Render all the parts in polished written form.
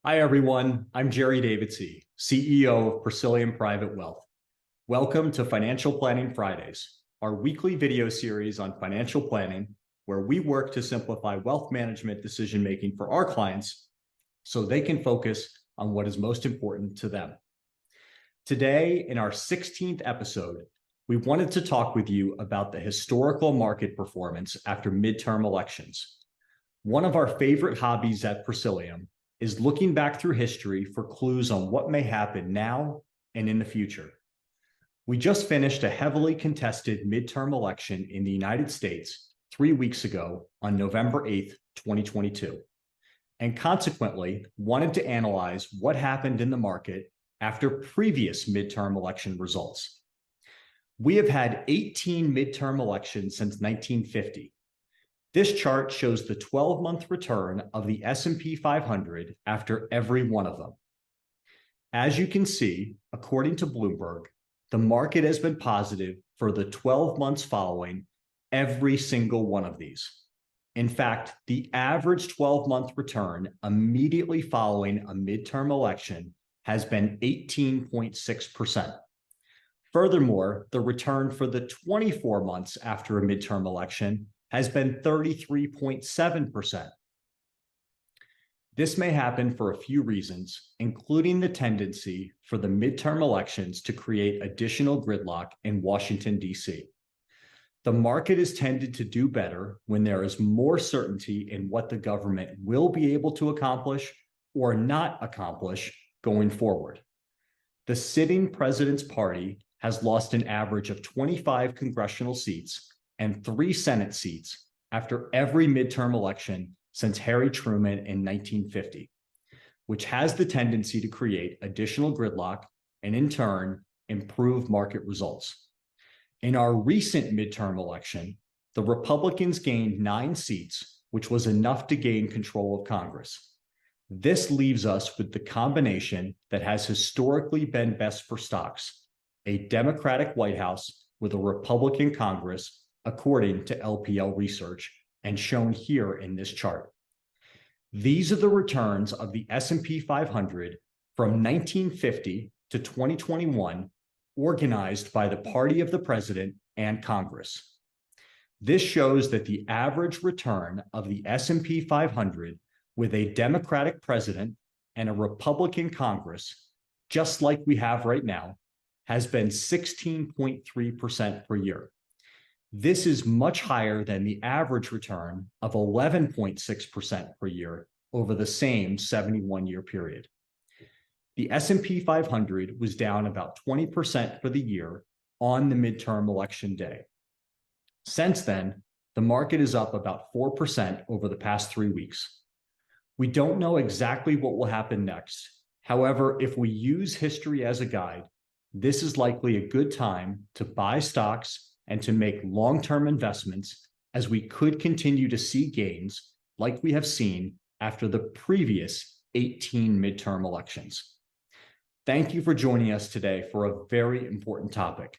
Hi, everyone. I'm Jerry Davidsey, CEO of Presilium Private Wealth. Welcome to Financial Planning Fridays, our weekly video series on financial planning, where we work to simplify wealth management decision-making for our clients so they can focus on what is most important to them. Today, in our 16th episode, we wanted to talk with you about the historical market performance after midterm elections. One of our favorite hobbies at Presilium is looking back through history for clues on what may happen now and in the future. We just finished a heavily contested midterm election in the United States 3 weeks ago on November 8th, 2022, and consequently wanted to analyze what happened in the market after previous midterm election results. We have had 18 midterm elections since 1950. This chart shows the 12-month return of the S&P 500 after every one of them. As you can see, according to Bloomberg, the market has been positive for the 12 months following every single one of these. In fact, the average 12-month return immediately following a midterm election has been 18.6%. Furthermore, the return for the 24 months after a midterm election has been 33.7%. This may happen for a few reasons, including the tendency for the midterm elections to create additional gridlock in Washington, D.C. The market has tended to do better when there is more certainty in what the government will be able to accomplish or not accomplish going forward. The sitting president's party has lost an average of 25 congressional seats and 3 Senate seats after every midterm election since Harry Truman in 1950, which has the tendency to create additional gridlock and in turn, improve market results. In our recent midterm election, the Republicans gained 9 seats, which was enough to gain control of Congress. This leaves us with the combination that has historically been best for stocks: a Democratic White House with a Republican Congress, according to LPL research, and shown here in this chart. These are the returns of the S&P 500 from 1950 to 2021, organized by the party of the president and Congress. This shows that the average return of the S&P 500 with a Democratic president and a Republican Congress, just like we have right now, has been 16.3% per year. This is much higher than the average return of 11.6% per year over the same 71-year period. The S&P 500 was down about 20% for the year on the midterm election day. Since then, the market is up about 4% over the past 3 weeks. We don't know exactly what will happen next. However, if we use history as a guide, this is likely a good time to buy stocks and to make long-term investments, as we could continue to see gains like we have seen after the previous 18 midterm elections. Thank you for joining us today for a very important topic.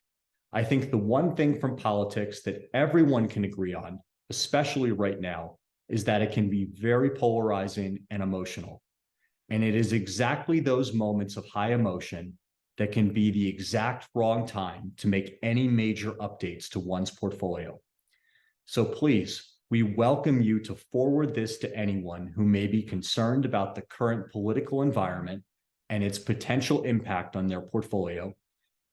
I think the one thing from politics that everyone can agree on, especially right now, is that it can be very polarizing and emotional. And it is exactly those moments of high emotion that can be the exact wrong time to make any major updates to one's portfolio. So please, we welcome you to forward this to anyone who may be concerned about the current political environment and its potential impact on their portfolio,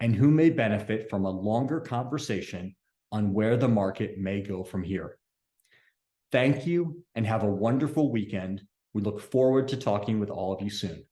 and who may benefit from a longer conversation on where the market may go from here. Thank you and have a wonderful weekend. We look forward to talking with all of you soon.